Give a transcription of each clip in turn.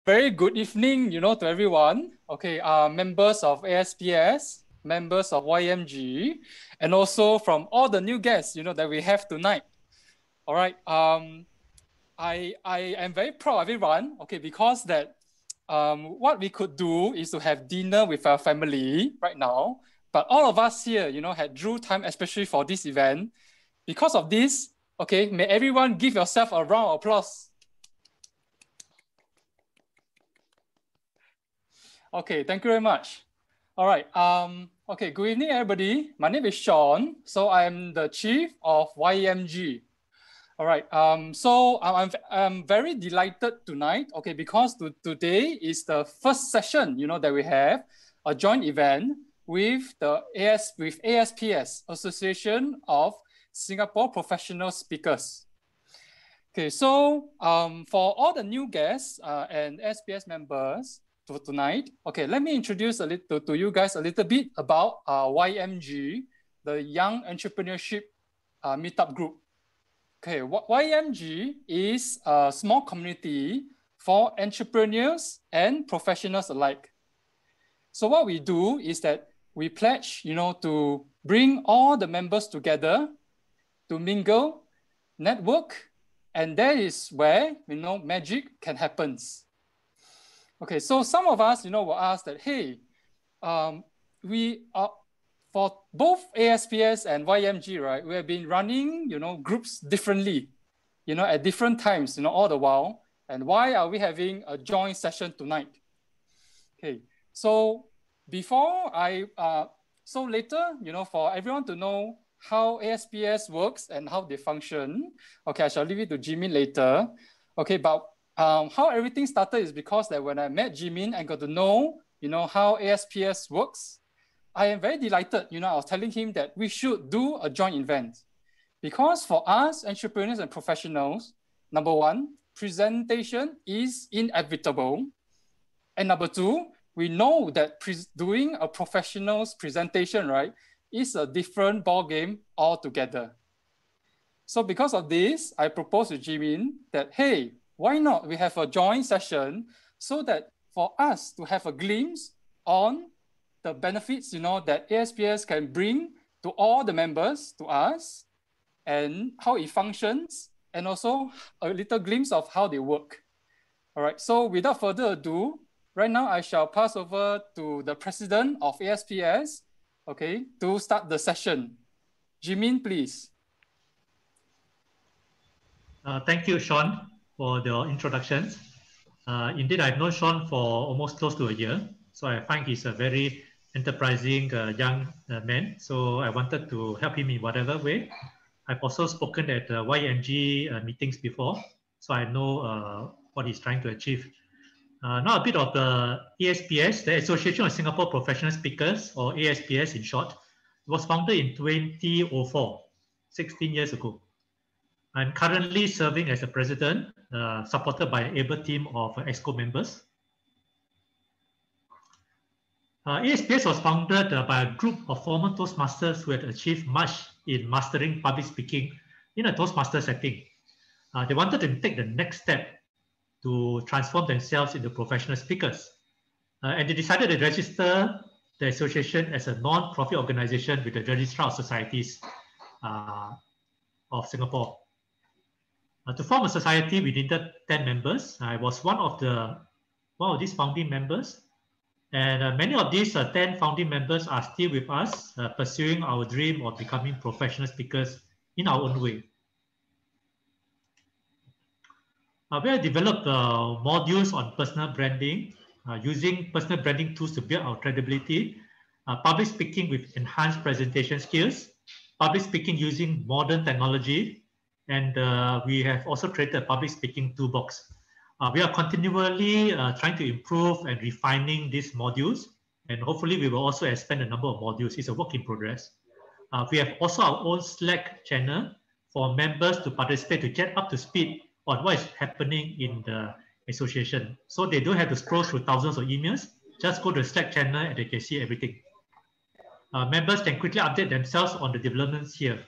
very good evening, to everyone. Okay, members of ASPS, members of YMG, and also from all the new guests, that we have tonight. All right. I am very proud of everyone. Okay, because that what we could do is to have dinner with our family right now. But all of us here, had drew time especially for this event. Because of this, okay, may everyone give yourself a round of applause. Okay, thank you very much. All right. Okay, good evening, everybody. My name is Sean. So I'm the chief of YMG. All right. So I'm very delighted tonight. Okay, because today is the first session, that we have a joint event with the ASPS, Association of Singapore Professional Speakers. Okay, so for all the new guests and SPS members for tonight, okay, let me introduce to you guys a little bit about YMG, the Young Entrepreneurship Meetup Group. Okay, YMG is a small community for entrepreneurs and professionals alike. So what we do is that we pledge, to bring all the members together to mingle, network, and that is where, magic can happen. Okay, so some of us, will ask that, hey, we are, for both ASPS and YMG, right, we have been running, groups differently, at different times, all the while. And why are we having a joint session tonight? Okay, so before so later, for everyone to know how ASPS works and how they function, okay, I shall leave it to Jimin later. Okay, but how everything started is because that when I met Jimin and got to know, how ASPS works, I am very delighted. I was telling him that we should do a joint event because for us, entrepreneurs and professionals, number one, presentation is inevitable. And number two, we know that doing a professional's presentation, right, is a different ballgame altogether. So because of this, I proposed to Jimin that, hey, why not we have a joint session so that for us to have a glimpse on the benefits, that ASPS can bring to all the members, to us, and how it functions, and also a little glimpse of how they work. All right, so without further ado, right now I shall pass over to the president of ASPS, okay, to start the session. Jimin, please. Thank you, Sean, for the introductions. Indeed, I've known Sean for almost close to a year, so I find he's a very enterprising young man. So I wanted to help him in whatever way. I've also spoken at YMG meetings before, so I know what he's trying to achieve. Now a bit of the ASPS, the Association of Singapore Professional Speakers, or ASPS in short. It was founded in 2004, 16 years ago. I'm currently serving as a president, supported by an able team of EXCO members. ASPS was founded by a group of former Toastmasters who had achieved much in mastering public speaking in a Toastmaster setting. They wanted to take the next step to transform themselves into professional speakers. And they decided to register the association as a non-profit organization with the Registrar of Societies of Singapore. To form a society, we needed 10 members. I was one of these founding members. And many of these 10 founding members are still with us, pursuing our dream of becoming professional speakers in our own way. We have developed modules on personal branding, using personal branding tools to build our credibility, public speaking with enhanced presentation skills, public speaking using modern technology, and we have also created a public speaking toolbox. We are continually trying to improve and refining these modules, and hopefully we will also expand the number of modules. It's a work in progress. We have also our own Slack channel for members to participate, to get up to speed on what is happening in the association. So they don't have to scroll through thousands of emails. Just go to the Slack channel and they can see everything. Members can quickly update themselves on the developments here.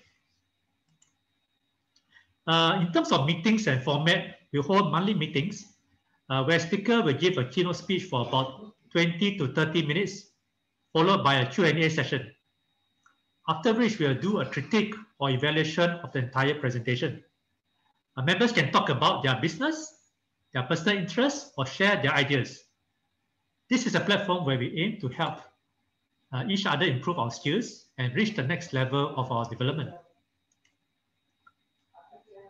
In terms of meetings and format, we hold monthly meetings. where speaker will give a keynote speech for about 20 to 30 minutes, followed by a Q&A session. After which we'll do a critique or evaluation of the entire presentation. Members can talk about their business, their personal interests, or share their ideas. This is a platform where we aim to help each other improve our skills and reach the next level of our development.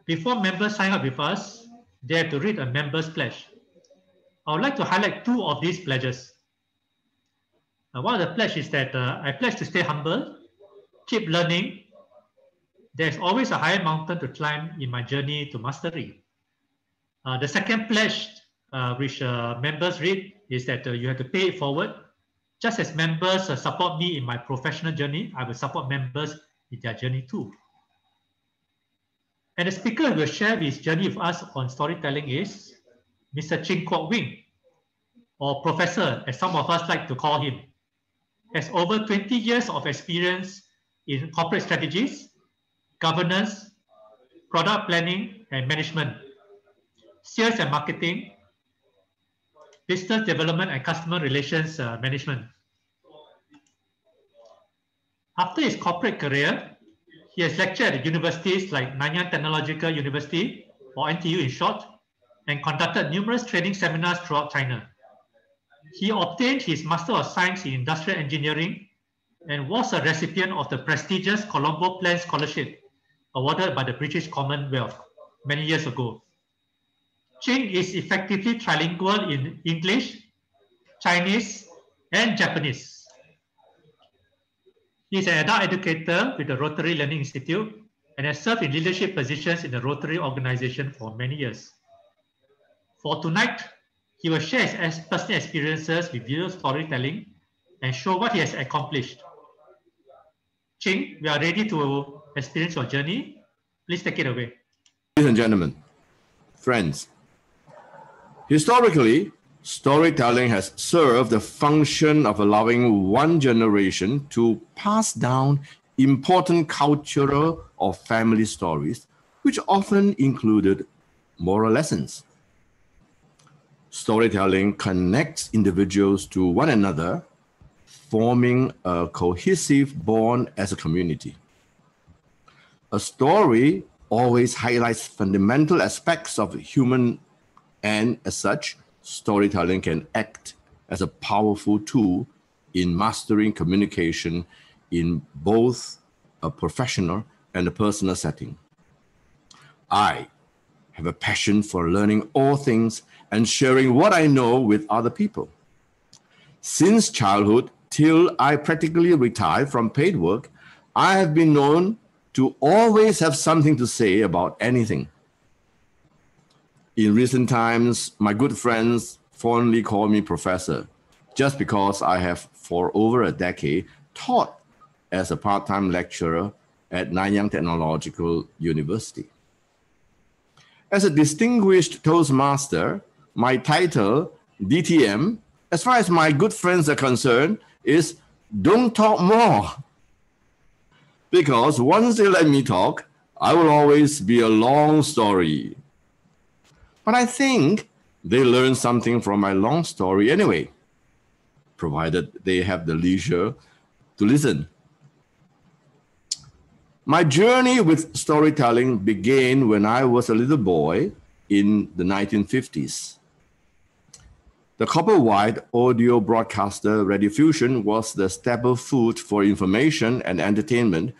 Before members sign up with us, they have to read a member's pledge. I would like to highlight two of these pledges. One of the pledges is that I pledge to stay humble, keep learning. There's always a higher mountain to climb in my journey to mastery. The second pledge, which members read, is that you have to pay it forward. Just as members support me in my professional journey, I will support members in their journey too. And the speaker who will share his journey with us on storytelling is Mr. Ching Kwok Wing, or Professor, as some of us like to call him. He has over 20 years of experience in corporate strategies, governance, product planning and management, sales and marketing, business development and customer relations management. After his corporate career, he has lectured at universities like Nanyang Technological University, or NTU in short, and conducted numerous training seminars throughout China. He obtained his Master of Science in Industrial Engineering and was a recipient of the prestigious Colombo Plan Scholarship awarded by the British Commonwealth many years ago. Ching is effectively trilingual in English, Chinese, and Japanese. He is an adult educator with the Rotary Learning Institute and has served in leadership positions in the Rotary organization for many years. For tonight, he will share his personal experiences with video storytelling and show what he has accomplished. Ching, we are ready to experience your journey. Please take it away. Ladies and gentlemen, friends, historically, storytelling has served the function of allowing one generation to pass down important cultural or family stories, which often included moral lessons. Storytelling connects individuals to one another, forming a cohesive bond as a community. A story always highlights fundamental aspects of human, and as such, storytelling can act as a powerful tool in mastering communication in both a professional and a personal setting. I have a passion for learning all things and sharing what I know with other people. Since childhood till I practically retired from paid work, I have been known to always have something to say about anything. In recent times, my good friends fondly call me professor, just because I have for over a decade taught as a part-time lecturer at Nanyang Technological University. As a distinguished Toastmaster, my title, DTM, as far as my good friends are concerned, is don't talk more. Because once they let me talk, I will always be a long story. But I think they learn something from my long story anyway, provided they have the leisure to listen. My journey with storytelling began when I was a little boy in the 1950s. The copper-wide audio broadcaster Radiofusion was the staple food for information and entertainment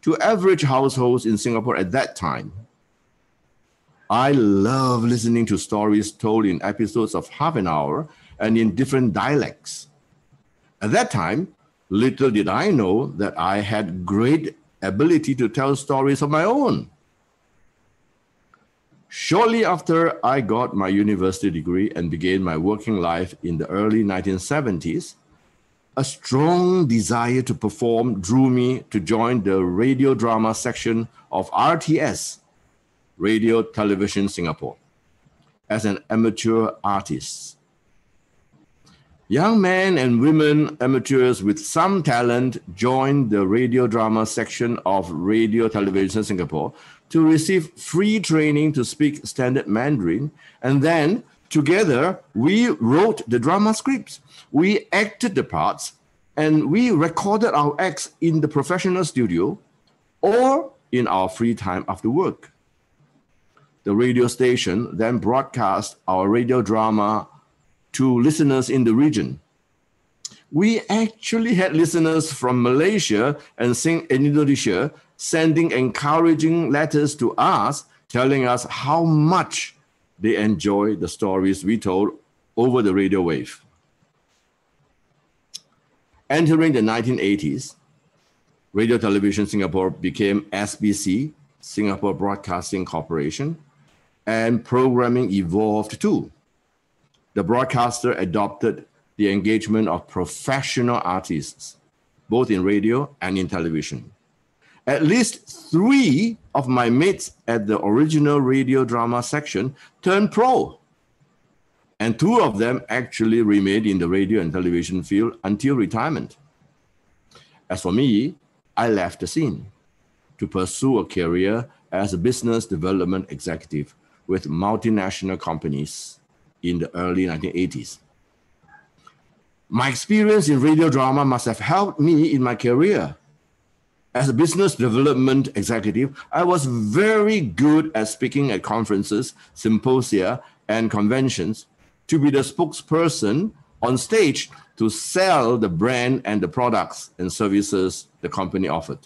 to average households in Singapore at that time. I love listening to stories told in episodes of half an hour and in different dialects. At that time, little did I know that I had great ability to tell stories of my own. Shortly after I got my university degree and began my working life in the early 1970s, a strong desire to perform drew me to join the radio drama section of RTS, Radio Television Singapore, as an amateur artist. Young men and women amateurs with some talent joined the radio drama section of Radio Television Singapore to receive free training to speak standard Mandarin and then Together, we wrote the drama scripts, we acted the parts, and we recorded our acts in the professional studio or in our free time after work. The radio station then broadcast our radio drama to listeners in the region. We actually had listeners from Malaysia and Indonesia sending encouraging letters to us, telling us how much they enjoy the stories we told over the radio wave. Entering the 1980s, Radio Television Singapore became SBC, Singapore Broadcasting Corporation, and programming evolved too. The broadcaster adopted the engagement of professional artists, both in radio and in television. At least 3 of my mates at the original radio drama section turned pro, and 2 of them actually remained in the radio and television field until retirement. As for me, I left the scene to pursue a career as a business development executive with multinational companies in the early 1980s. My experience in radio drama must have helped me in my career. As a business development executive, I was very good at speaking at conferences, symposia, and conventions to be the spokesperson on stage to sell the brand and the products and services the company offered.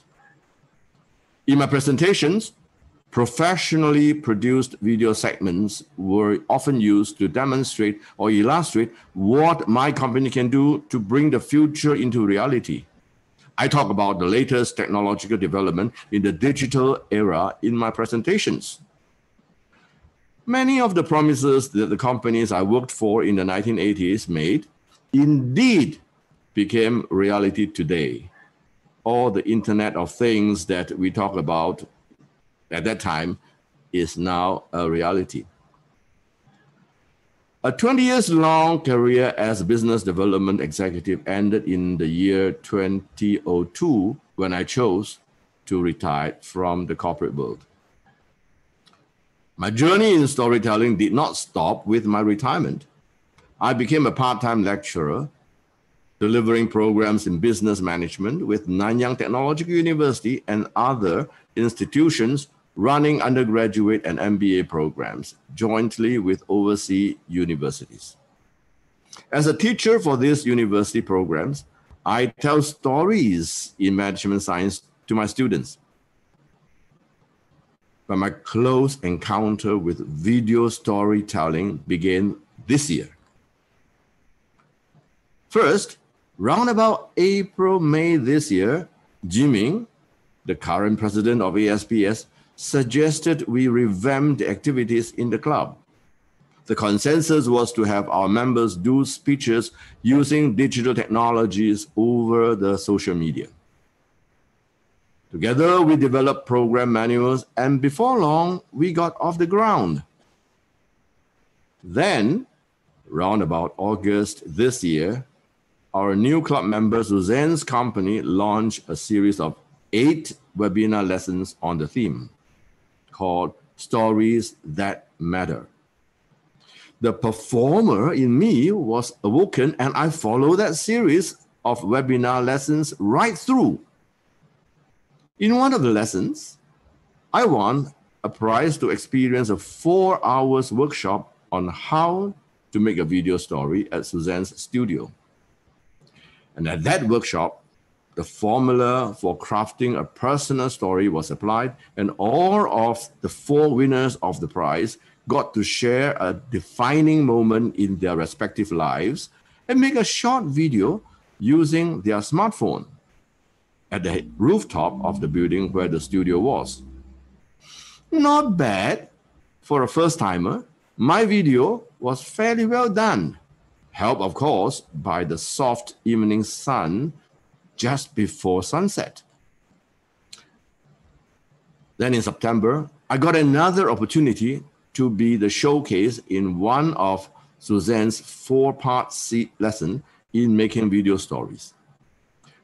In my presentations, professionally produced video segments were often used to demonstrate or illustrate what my company can do to bring the future into reality. I talk about the latest technological development in the digital era in my presentations. Many of the promises that the companies I worked for in the 1980s made indeed became reality today. All the Internet of Things that we talk about at that time is now a reality. A 20 years long career as a business development executive ended in the year 2002 when I chose to retire from the corporate world. My journey in storytelling did not stop with my retirement. I became a part-time lecturer, delivering programs in business management with Nanyang Technological University and other institutions running undergraduate and MBA programs jointly with overseas universities. As a teacher for these university programs, I tell stories in management science to my students. But my close encounter with video storytelling began this year. First, round about April, May this year, Jiming, the current president of ASPS, suggested we revamp the activities in the club. The consensus was to have our members do speeches using digital technologies over the social media. Together, we developed program manuals, and before long, we got off the ground. Then, round about August this year, our new club member, Suzanne's company, launched a series of 8 webinar lessons on the theme called Stories That Matter. The performer in me was awoken, and I followed that series of webinar lessons right through. In one of the lessons, I won a prize to experience a 4 hours workshop on how to make a video story at Suzanne's studio. And at that workshop, the formula for crafting a personal story was applied, and all of the 4 winners of the prize got to share a defining moment in their respective lives and make a short video using their smartphone at the rooftop of the building where the studio was. Not bad for a first-timer. My video was fairly well done, helped, of course, by the soft evening sun just before sunset. Then in September, I got another opportunity to be the showcase in one of Suzanne's 4-part lesson in making video stories.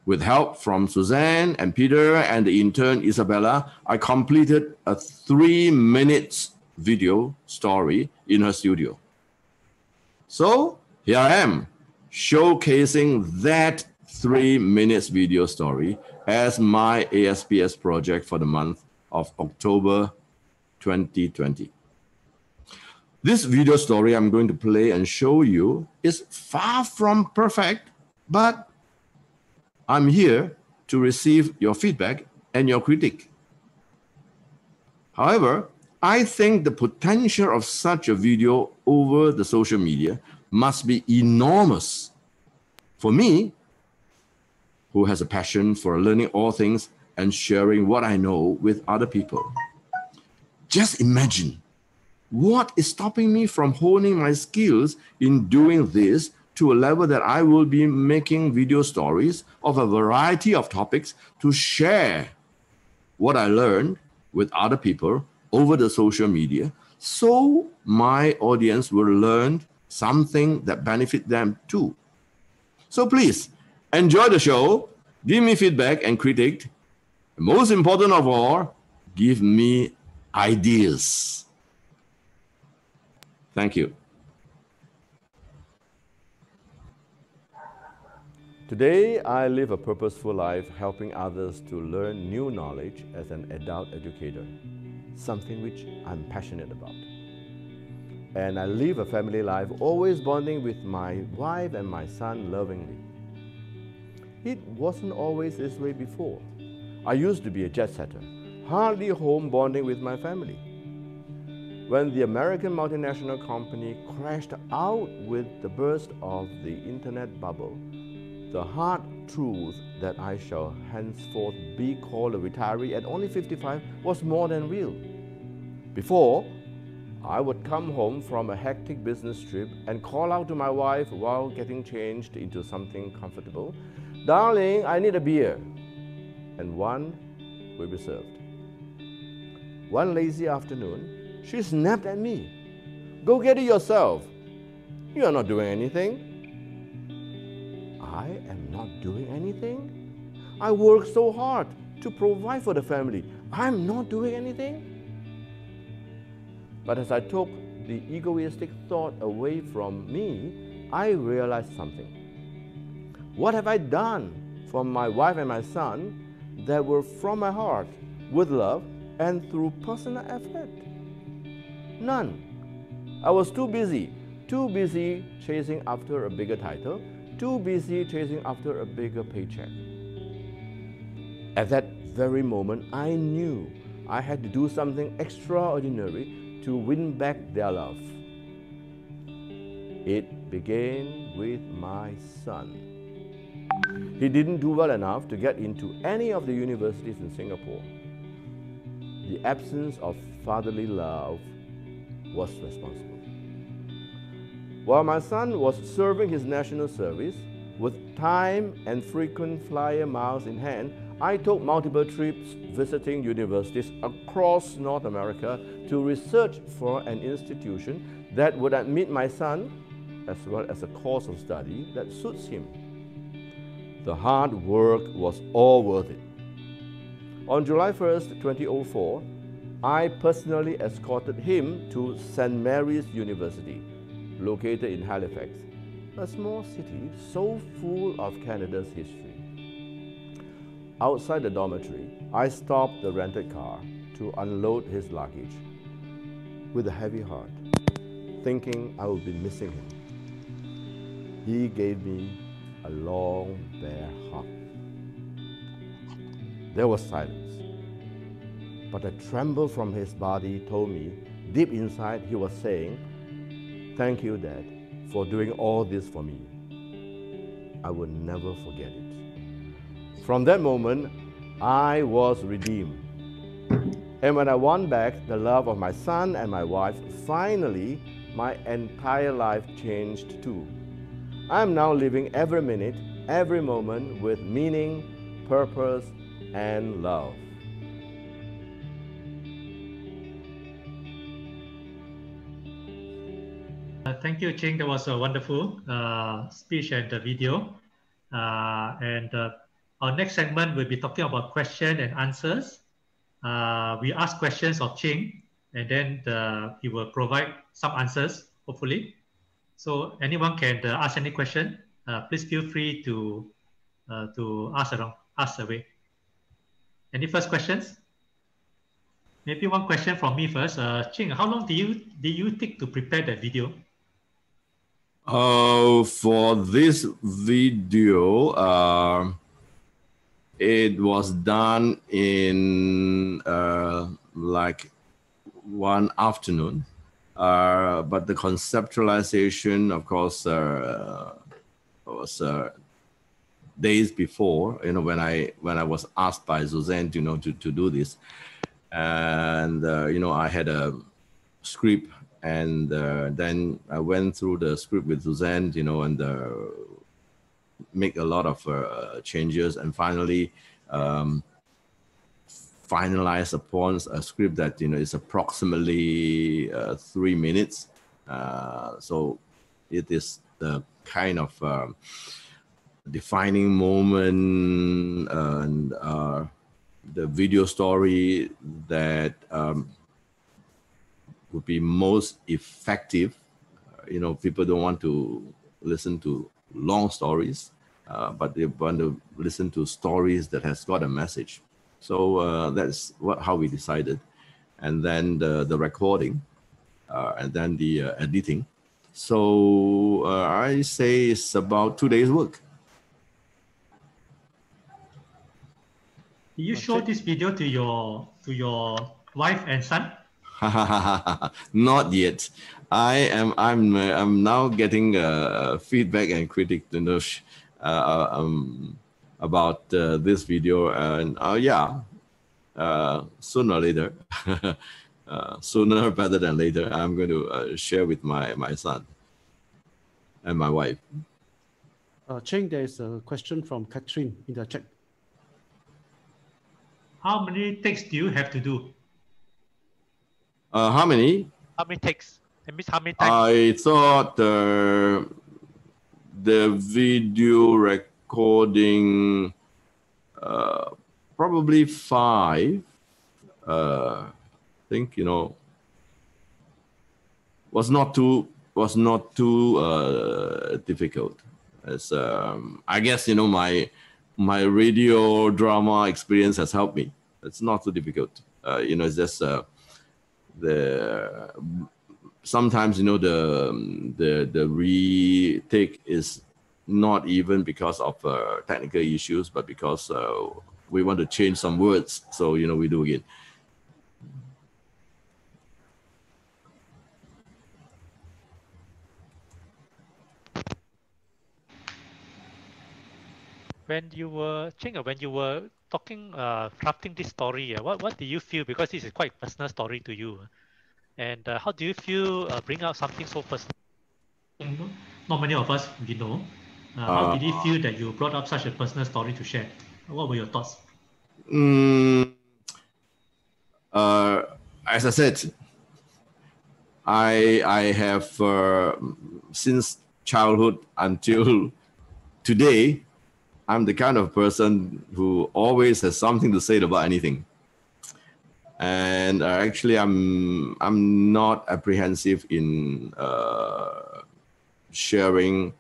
With help from Suzanne and Peter and the intern Isabella, I completed a 3-minute video story in her studio. So here I am, showcasing that 3 minutes video story as my ASPS project for the month of October 2020. This video story I'm going to play and show you is far from perfect, but I'm here to receive your feedback and your critique. However, I think the potential of such a video over the social media must be enormous. For me, who has a passion for learning all things and sharing what I know with other people. Just imagine, what is stopping me from honing my skills in doing this to a level that I will be making video stories of a variety of topics to share what I learned with other people over the social media, so my audience will learn something that benefit them too. So please, enjoy the show, give me feedback and critique. Most important of all, give me ideas. Thank you. Today, I live a purposeful life helping others to learn new knowledge as an adult educator, something which I'm passionate about. And I live a family life always bonding with my wife and my son lovingly. It wasn't always this way before. I used to be a jet setter, hardly home bonding with my family. When the American multinational company crashed out with the burst of the internet bubble, the hard truth that I shall henceforth be called a retiree at only 55 was more than real. Before, I would come home from a hectic business trip and call out to my wife while getting changed into something comfortable, "Darling, I need a beer," and one will be served. One lazy afternoon, she snapped at me, "Go get it yourself. You are not doing anything." I am not doing anything? I work so hard to provide for the family. I'm not doing anything? But as I took the egoistic thought away from me, I realized something. What have I done for my wife and my son that were from my heart, with love, and through personal effort? None. I was too busy chasing after a bigger title, too busy chasing after a bigger paycheck. At that very moment, I knew I had to do something extraordinary to win back their love. It began with my son. He didn't do well enough to get into any of the universities in Singapore. The absence of fatherly love was responsible. While my son was serving his national service, with time and frequent flyer miles in hand, I took multiple trips visiting universities across North America to research for an institution that would admit my son, as well as a course of study that suits him. The hard work was all worth it. On July 1st, 2004, I personally escorted him to St. Mary's University, located in Halifax, a small city so full of Canada's history. Outside the dormitory, I stopped the rented car to unload his luggage with a heavy heart, thinking I would be missing him. He gave me a long, bear hug. There was silence, but a tremble from his body told me, deep inside, he was saying, "Thank you, Dad, for doing all this for me. I will never forget it." From that moment, I was redeemed. And when I won back the love of my son and my wife, finally, my entire life changed too. I am now living every minute, every moment with meaning, purpose, and love. Thank you, Ching. That was a wonderful speech and video. Our next segment will be talking about question and answers. We ask questions of Ching, and then he will provide some answers, hopefully. So anyone can ask any question. Please feel free to ask away. Any first questions? Maybe one question from me first. Ching, how long did you take to prepare that video? For this video, it was done in like one afternoon. But the conceptualization, of course, was days before. You know, when I was asked by Suzanne, you know, to do this, and you know, I had a script, and then I went through the script with Suzanne, you know, and make a lot of changes, and finally finalize upon a script that, you know, is approximately 3 minutes. So it is the kind of defining moment and the video story that would be most effective. You know, people don't want to listen to long stories, but they want to listen to stories that has got a message. So that's how we decided. And then the recording, and then the editing. So I say it's about 2 days work. Did you show this video to your wife and son? Not yet. I'm now getting feedback and critic, you know, about this video, and yeah, sooner or later, sooner better than later, I'm going to share with my son and my wife. Cheng, there's a question from Catherine in the chat. How many takes do you have to do? How many? How many takes? That means how many times? I thought the video recording probably 5. I think, you know, was not too difficult. As I guess, you know, my radio drama experience has helped me. It's not too difficult. You know, it's just sometimes, you know, the retake is not even because of technical issues, but because we want to change some words. So, you know, we do again. When you were talking, crafting this story, what do you feel? Because this is quite personal story to you. And how do you feel bring out something so personal? Not many of us we know. How did you feel that you brought up such a personal story to share? What were your thoughts? As I said, I have since childhood until today, I'm the kind of person who always has something to say about anything. And actually, I'm not apprehensive in sharing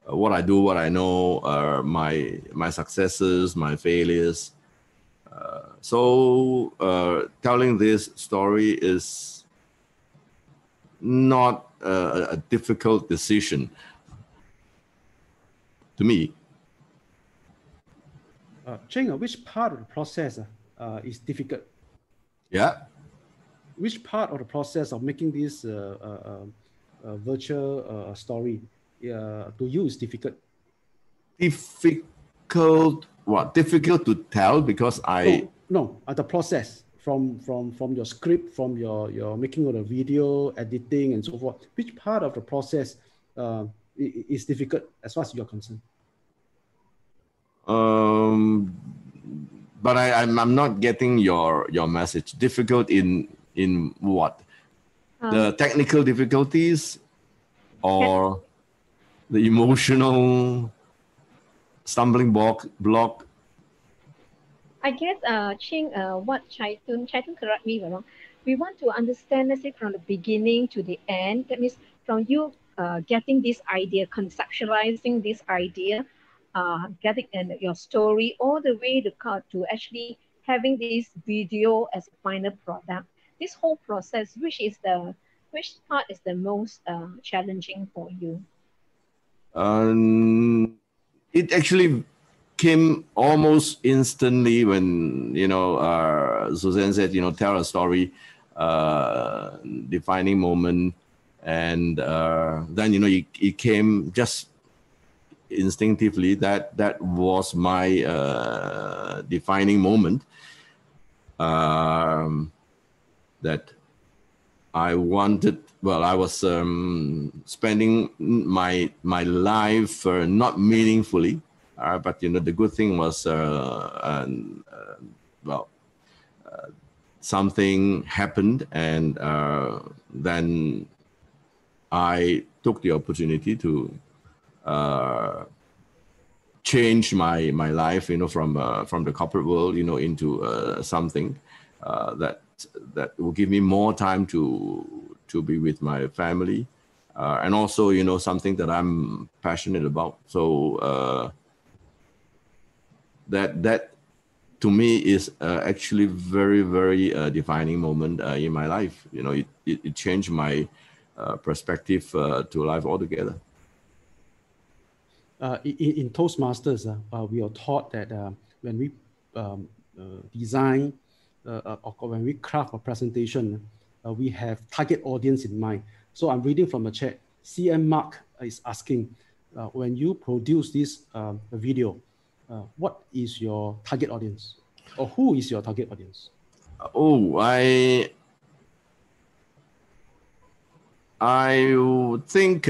what I do, what I know, my successes, my failures. So telling this story is not a difficult decision to me. Cheng, which part of the process is difficult? Yeah. Which part of the process of making this virtual story to you is difficult? Difficult? What? Difficult to tell because No, the process from your script, from your making of the video, editing, and so forth. Which part of the process is difficult as far as you're concerned? But I'm not getting your message. Difficult in what? The technical difficulties or the emotional stumbling block? I guess, Ching, what Chaitun, correct me if I'm wrong. We want to understand, let's say, from the beginning to the end. That means from you getting this idea, conceptualizing this idea, getting your story all the way to actually having this video as a final product. This whole process, which part is the most challenging for you? It actually came almost instantly when, Suzanne said, tell a story, defining moment. And then, it came just instinctively. That was my defining moment, that I wanted. Well, I was spending my life not meaningfully, but the good thing was, something happened, and then I took the opportunity to change my life, from the corporate world, into something that will give me more time to be with my family, and also something that I'm passionate about. So that to me is actually very, very defining moment in my life. It changed my perspective to life altogether. In Toastmasters, we are taught that when we design or when we craft a presentation, we have target audience in mind. So I'm reading from the chat. CM Mark is asking, when you produce this video, what is your target audience, or who is your target audience? I would think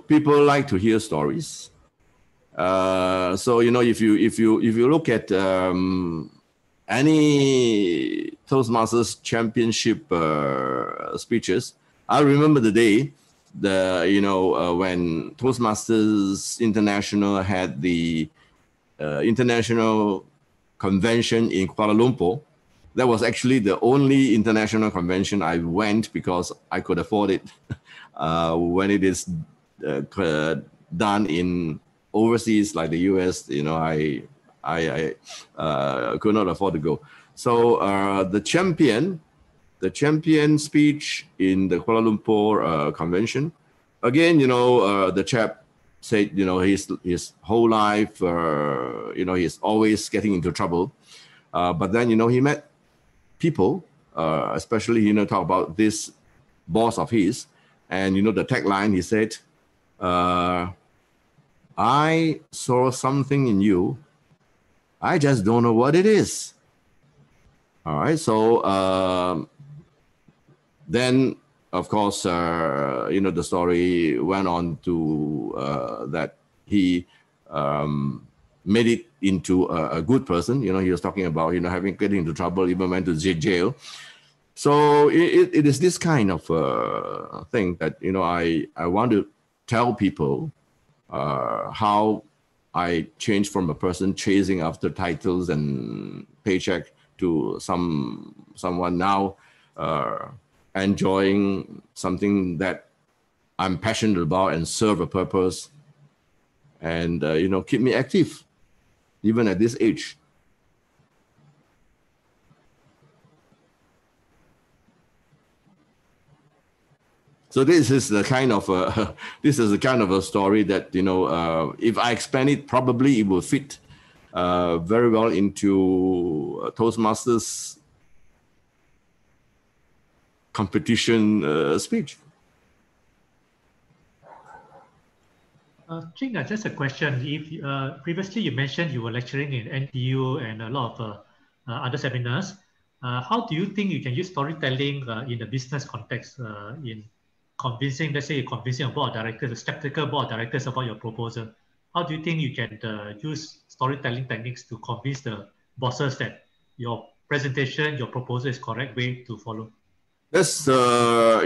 people like to hear stories. So if you look at any Toastmasters Championship speeches, I remember the day when Toastmasters International had the international convention in Kuala Lumpur. That was actually the only international convention I went because I could afford it. When it is done in overseas like the US, I could not afford to go. So the champion speech in the Kuala Lumpur convention, again, the chap said, his whole life, he's always getting into trouble. But then, he met people, especially, talk about this boss of his. And, the tagline, he said, I saw something in you. I just don't know what it is. All right. So then, of course, the story went on to that he made it into a good person. He was talking about, getting into trouble, even went to jail. So it is this kind of thing that, I want to tell people how I changed from a person chasing after titles and paycheck to someone now enjoying something that I'm passionate about and serve a purpose, and keep me active even at this age. So this is the kind of a story that if I expand it, probably it will fit very well into Toastmasters competition speech. Ching, just a question. If previously you mentioned you were lecturing in NTU and a lot of other seminars, how do you think you can use storytelling in the business context in convincing, let's say, convincing a board of directors, a skeptical board of directors about your proposal? How do you think you can use storytelling techniques to convince the bosses that your presentation, your proposal is correct way to follow? That's, I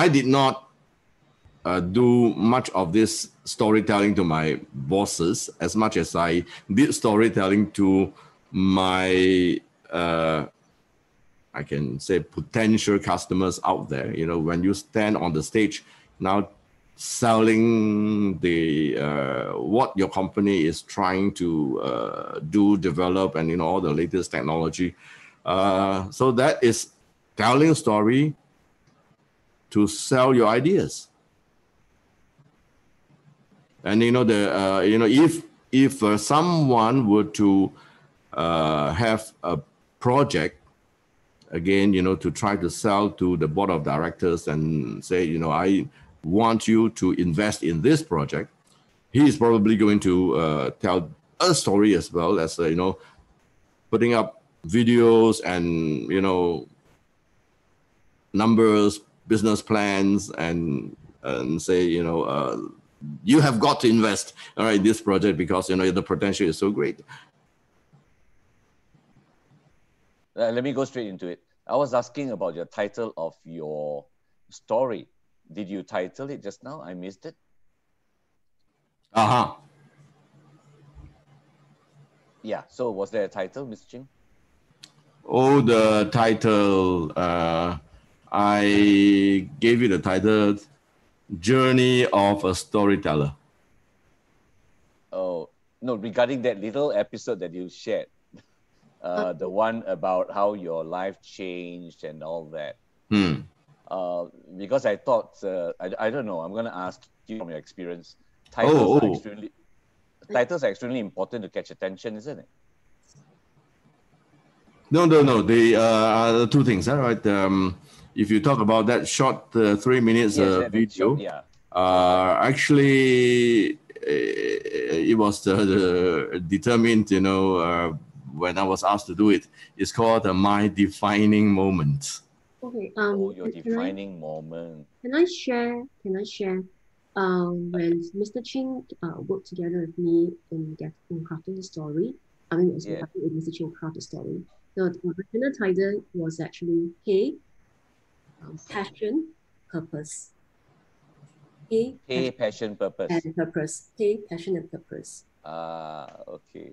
did not do much of this storytelling to my bosses as much as I did storytelling to my I can say potential customers out there. You know, when you stand on the stage now selling the what your company is trying to develop, and you know all the latest technology. So that is telling a story to sell your ideas. And you know if someone were to have a project, again, you know, to try to sell to the board of directors and say, you know, I want you to invest in this project, he is probably going to tell a story as well as, you know, putting up videos and, you know, numbers, business plans, and say, you know, you have got to invest, all right, this project because, you know, the potential is so great. Let me go straight into it. I was asking about your title of your story. Did you title it just now? I missed it. Yeah, so was there a title, Mr. Ching? Oh, the title, I gave you the title, Journey of a Storyteller. Oh, no, regarding that little episode that you shared, the one about how your life changed and all that. Because I thought, I don't know, I'm going to ask you from your experience. Titles are extremely important to catch attention, isn't it? No. They are two things, right? If you talk about that short 3 minutes video, short, actually, it was determined, you know, when I was asked to do it. It's called My Defining Moment. Okay. Your defining moment. Can I share? When Mr. Ching worked together with me in crafting the story, I mean, with Mr. Ching craft the story. So the original title was actually Pay, Passion, Purpose. Pay, passion, purpose. And purpose. Pay, passion, and purpose. Okay.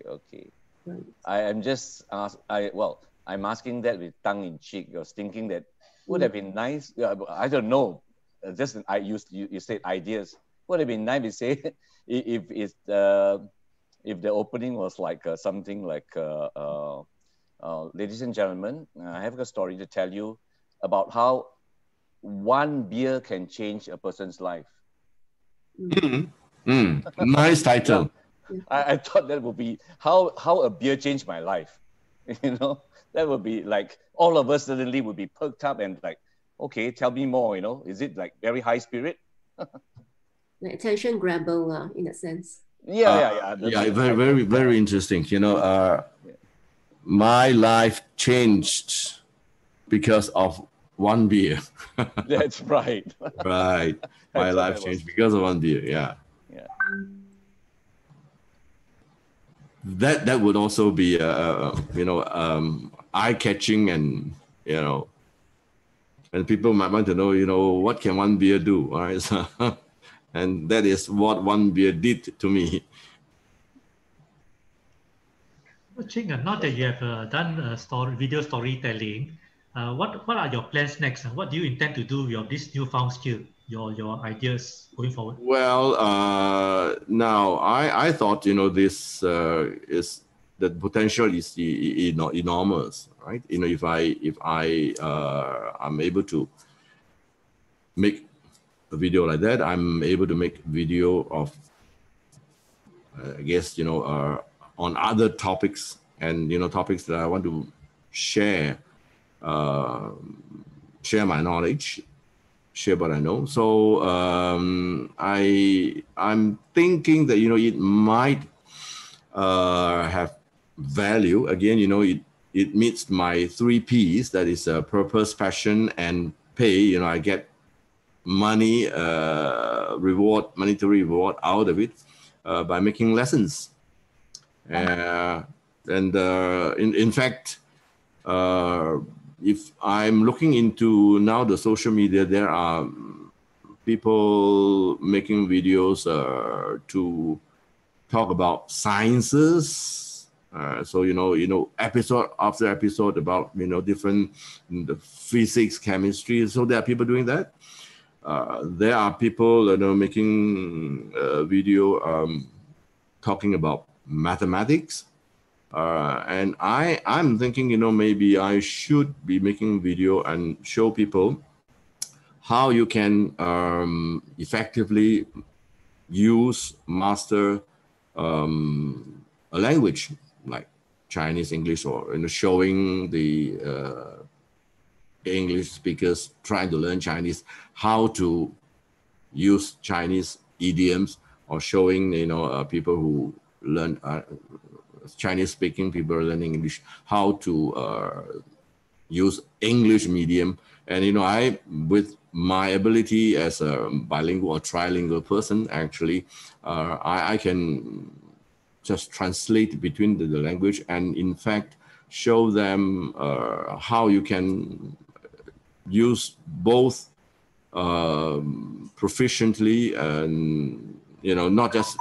Right. I'm just I'm asking that with tongue in cheek. I was thinking that would have been nice. I don't know. Just you said ideas. Would have been nice to say if the opening was like something like ladies and gentlemen, I have a story to tell you about how one beer can change a person's life. Nice title. I thought that would be how a beer changed my life. You know, that would be like all of us suddenly would be perked up and like, okay, tell me more. You know, is it like very high spirit? Like attention grabber, in a sense. Yeah, very, very interesting. You know, my life changed because of one beer. That's right. Right. My life changed because of one beer. Yeah. That would also be you know, eye-catching, and you know, and people might want to know, you know, what can one beer do, all right? So, and that is what one beer did to me. Ching, now that you have done video storytelling, what are your plans next? What do you intend to do with this newfound skill, your ideas going forward? Well, now I thought, you know, this is the potential is enormous, right? You know, if I I'm able to make a video like that, I'm able to make video of, I guess, you know, on other topics, and you know, topics that I want to share my knowledge, share what I know. So I'm thinking that, you know, it might have value. Again, you know, it meets my 3 Ps, that is purpose, passion, and pay. You know, I get money, monetary reward out of it by making lessons. And in fact, if I'm looking into now the social media, there are people making videos to talk about sciences, So episode after episode about different the physics, chemistry. So there are people doing that. There are people making video talking about mathematics. And I'm thinking, maybe I should be making video and show people how you can effectively master a language like Chinese, English, or showing the English speakers trying to learn Chinese how to use Chinese idioms, or showing people who learn Chinese-speaking people learning English how to use English medium. And I, with my ability as a bilingual or trilingual person, actually, I can just translate between the language and, in fact, show them how you can use both proficiently, and not just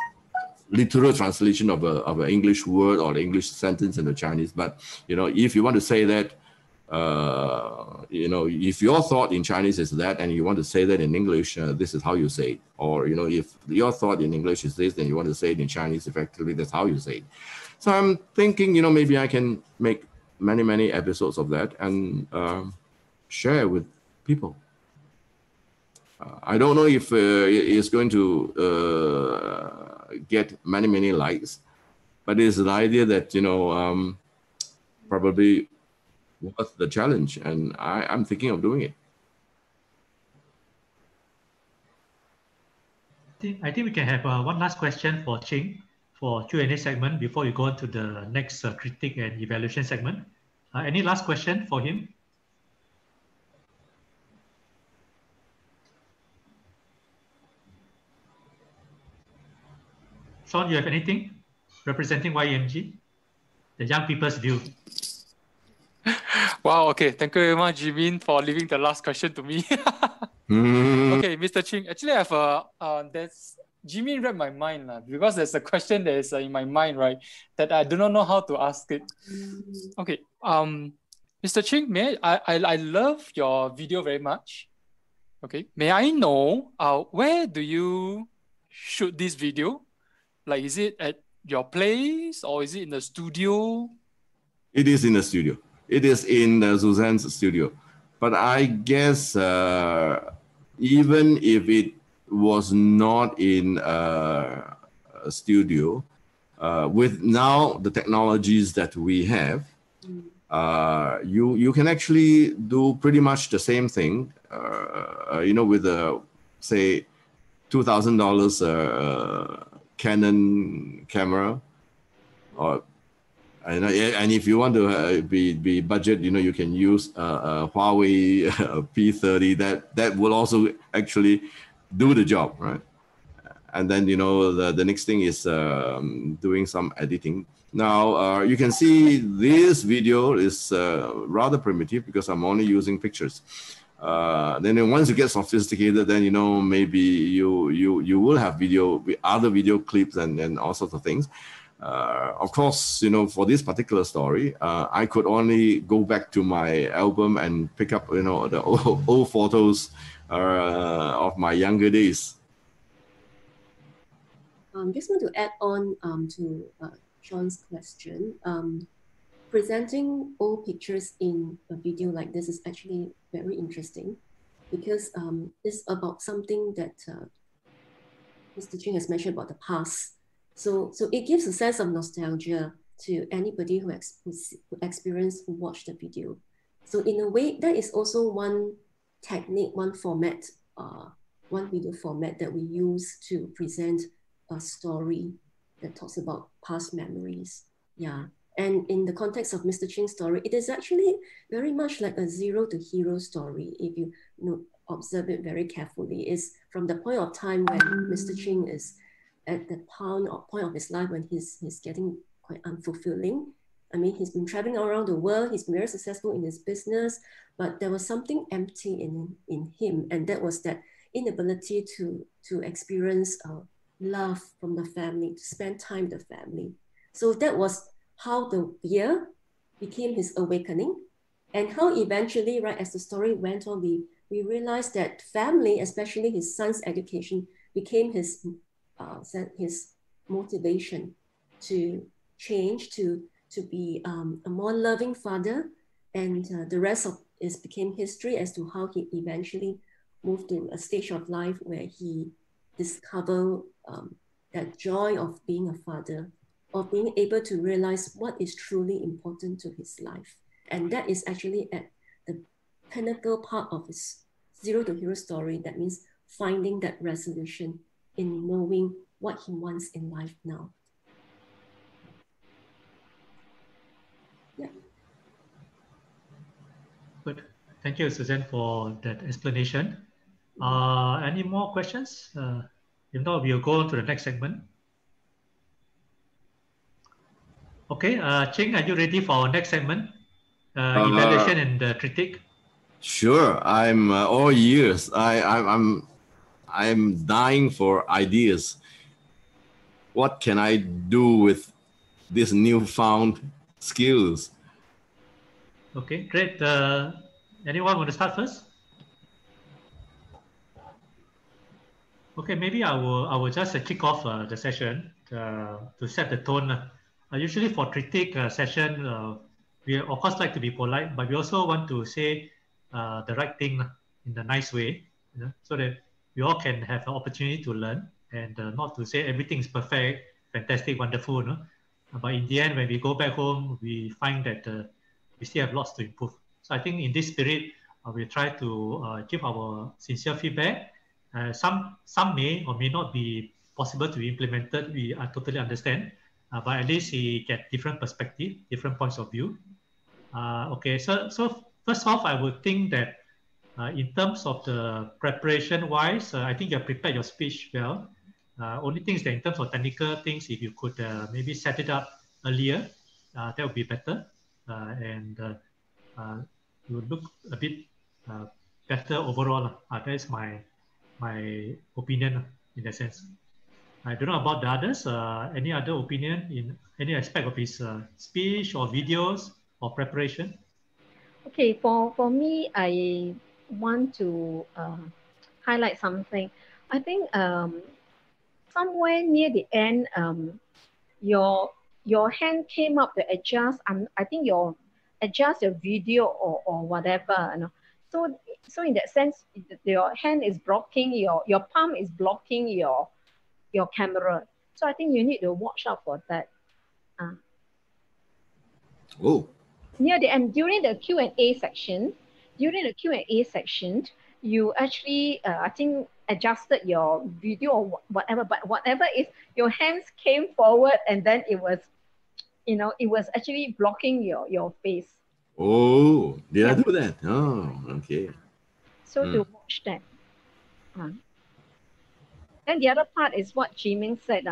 literal translation of an English word or English sentence into Chinese, but if you want to say that, if your thought in Chinese is that, and you want to say that in English, this is how you say it. Or if your thought in English is this, then you want to say it in Chinese, effectively, that's how you say it. So I'm thinking, maybe I can make many episodes of that and share with people. I don't know if it's going to get many likes, but it's an idea that probably worth the challenge, and I'm thinking of doing it. I think we can have one last question for Ching for Q&A segment before we go on to the next critique and evaluation segment. Any last question for him? Sean, you have anything representing YMG? The young people's view. Wow, okay. Thank you very much, Jimin, for leaving the last question to me. Okay, Mr. Ching, actually I have Jimin read my mind because there's a question that is in my mind, right, that I do not know how to ask it. Okay, Mr. Ching, I love your video very much. Okay, may I know where do you shoot this video? Like, is it at your place or is it in the studio? It is in the studio. It is in Suzanne's studio. But I guess even if it was not in a studio, with now the technologies that we have, you can actually do pretty much the same thing, with a, say, $2,000 Canon camera, and if you want to be budget, you can use a Huawei P30. That will also actually do the job, right? And then the next thing is doing some editing. Now you can see this video is rather primitive because I'm only using pictures. Then once you get sophisticated, then maybe you will have other video clips and all sorts of things. Of course, for this particular story, I could only go back to my album and pick up, the old photos of my younger days. Just want to add on to Sean's question. Presenting old pictures in a video like this is actually very interesting because it's about something that Mr. Ching has mentioned about the past. So it gives a sense of nostalgia to anybody who watched the video. So in a way, that is also one technique, one format, one video format that we use to present a story that talks about past memories. Yeah. And in the context of Mr. Ching's story, it is actually very much like a zero to hero story. If you observe it very carefully, it's from the point of time when Mr. Ching is at the point of his life when he's getting quite unfulfilling. I mean, he's been traveling around the world, he's been very successful in his business, but there was something empty in him, and that was that inability to experience love from the family, to spend time with the family. So that was how the year became his awakening, and how eventually, right, as the story went on, we realized that family, especially his son's education, became his motivation to change, to be a more loving father, and the rest of it became history as to how he eventually moved to a stage of life where he discovered that joy of being a father, of being able to realize what is truly important to his life. And that is actually at the pinnacle part of his Zero to Hero story. That means finding that resolution in knowing what he wants in life now. Yeah. Good. Thank you, Suzanne, for that explanation. Any more questions? If not, we'll go on to the next segment. Okay, Ching, are you ready for our next segment? Evaluation and critique. Sure, I'm all ears. I'm dying for ideas. What can I do with these newfound skills? Okay, great. Anyone want to start first? Okay, maybe I will just kick off the session to set the tone. Usually for critique session, we of course like to be polite, but we also want to say the right thing in a nice way, you know, so that we all can have an opportunity to learn, and not to say everything is perfect, fantastic, wonderful. No? But in the end, when we go back home, we find that we still have lots to improve. So I think in this spirit, we try to give our sincere feedback. Some may or may not be possible to be implemented. We totally understand, but at least we get different perspective, different points of view. Okay, so first off, I would think that in terms of the preparation wise, I think you have prepared your speech well. Only things that in terms of technical things, if you could maybe set it up earlier, that would be better, and it would look a bit better overall. That is my opinion in that sense. I don't know about the others. Any other opinion in any aspect of his speech or videos or preparation? Okay, for me, I want to highlight something. I think somewhere near the end, your hand came up to adjust. I think adjust your video or whatever. You know? So in that sense, your hand is blocking your palm is blocking your camera. So I think you need to watch out for that. Oh. Near the end, during the Q&A section, you actually, I think, adjusted your video or whatever, but whatever is, your hands came forward and then it was, you know, it was actually blocking your face. Oh, did I do that? Oh, okay. So to watch that. And the other part is what Jiming said.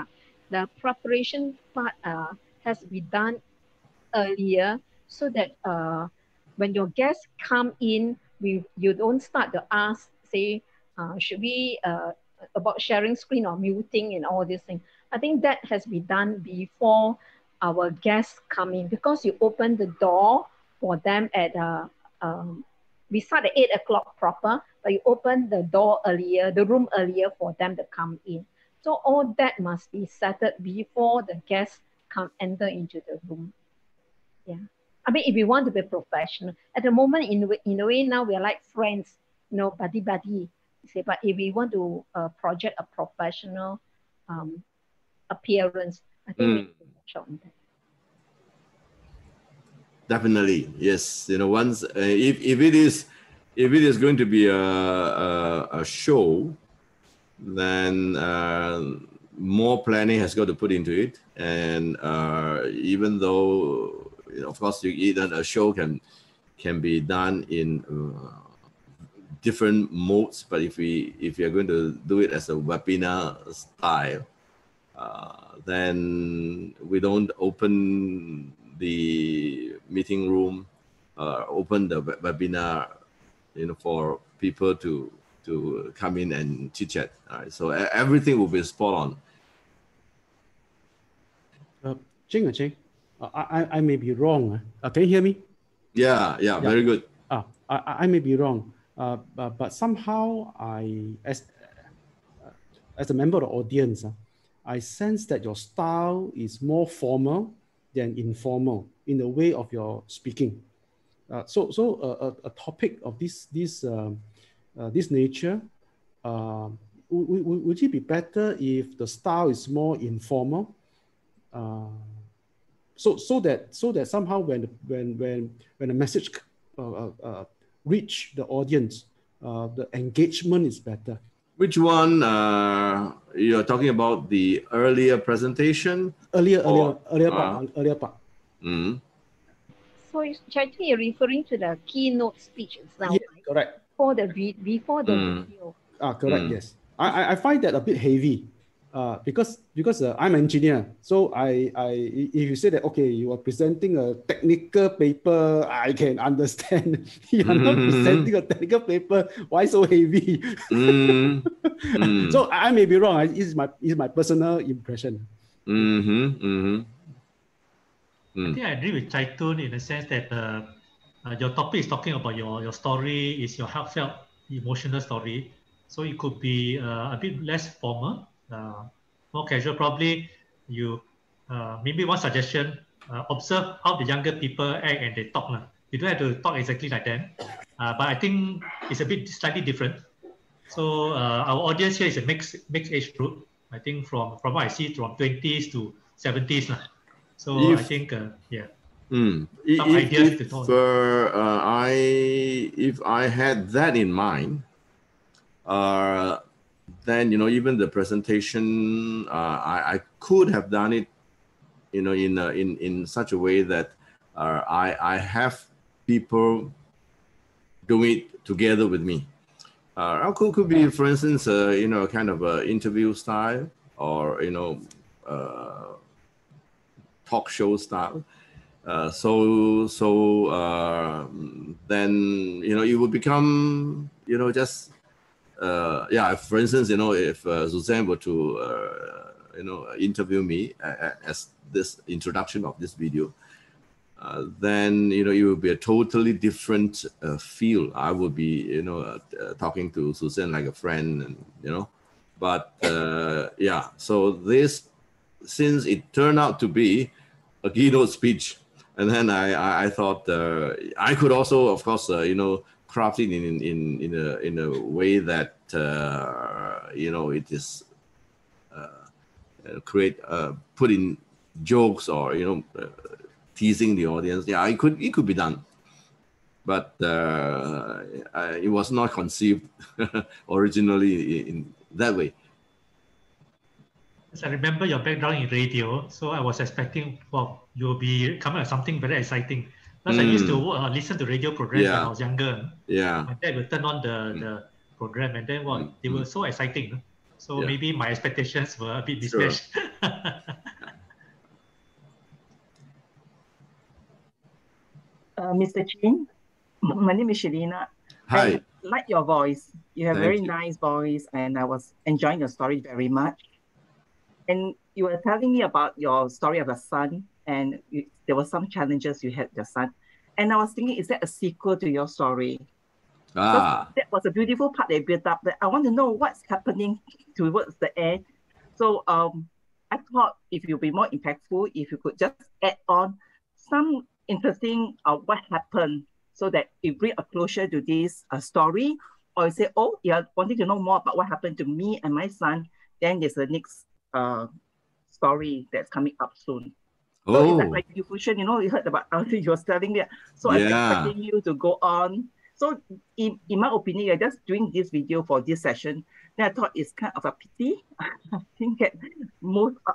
The preparation part has to be done earlier so that when your guests come in, you don't start to ask, say, should we, about sharing screen or muting and all these things. I think that has to be done before our guests come in, because you open the door for them at, we start at 8 o'clock proper, but you open the door earlier, the room earlier for them to come in. So all that must be settled before the guests enter into the room. Yeah. I mean, if we want to be professional, at the moment, in a way now we are like friends, you know, buddy. You say, but if we want to project a professional appearance, I think we need to watch out on that. Definitely, yes. You know, once if it is going to be a show, then more planning has got to put into it. And even though, you know, of course, even a show can be done in different modes, but if you are going to do it as a webinar style, then we don't open the meeting room, open the webinar, you know, for people to come in and chit chat. So everything will be spot on. Jing. I may be wrong. Can you hear me? Yeah, very good. I may be wrong, but somehow as a member of the audience, I sense that your style is more formal than informal in the way of your speaking. So a topic of this nature, would it be better if the style is more informal? So that somehow when the message reach the audience, the engagement is better. Which one you're talking about? The earlier presentation? Earlier part. Mm-hmm. So it's actually referring to the keynote speech now. Yeah, correct. Before the video. Correct. Yes. I find that a bit heavy. Because I'm an engineer, so if you say that, okay, you are presenting a technical paper, I can understand. You are not presenting a technical paper. Why so heavy? So I may be wrong. It's my personal impression. I think I agree with Chaitun in the sense that your topic is talking about your story, is your heartfelt, emotional story. So it could be a bit less formal. More casual. Probably you maybe one suggestion, observe how the younger people act and they talk. You don't have to talk exactly like them, but I think it's a bit slightly different. So our audience here is a mixed age group. I think from what I see, from 20s to 70s. So I think some ideas to talk. If I had that in mind, then even the presentation, I could have done it, in such a way that I have people doing it together with me. Could be, for instance, kind of a interview style, or talk show style. Then it would become just. For instance, if Suzanne were to, interview me as this introduction of this video, then, it would be a totally different feel. I would be, talking to Suzanne like a friend, and, but so this, since it turned out to be a keynote speech, and then I thought I could also, of course, craft it in a way that it is put in jokes, or teasing the audience. It could be done, but it was not conceived originally in that way. I remember your background in radio, so I was expecting, you'll be coming with something very exciting. Because I used to listen to radio programs when I was younger. My dad would turn on the program, and then they were so exciting. So maybe my expectations were a bit mismatched. Mr. Chin, my name is Shelina. Hi. I like your voice. You have very nice voice, and I was enjoying your story very much. And you were telling me about your story of your son, and there were some challenges you had with your son. And I was thinking, is that a sequel to your story? That was a beautiful part they built up. That I want to know what's happening towards the end. So I thought if you'd be more impactful, if you could just add on some interesting what happened, so that you bring a closure to this story, or you say, oh, you're wanting to know more about what happened to me and my son, then there's a next story that's coming up soon. So it's like my conclusion, you heard about you was telling me. So I'm expecting you to go on. So in my opinion, you're just doing this video for this session. Then I thought it's kind of a pity. I didn't get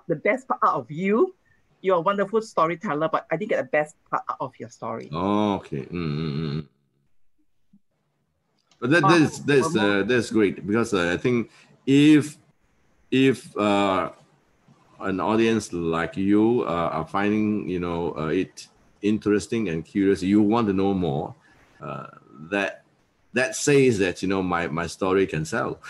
the best part out of you. You're a wonderful storyteller, but I didn't get the best part out of your story. Oh, okay. But that's great, because I think if an audience like you are finding it interesting and curious, you want to know more, that says that my story can sell.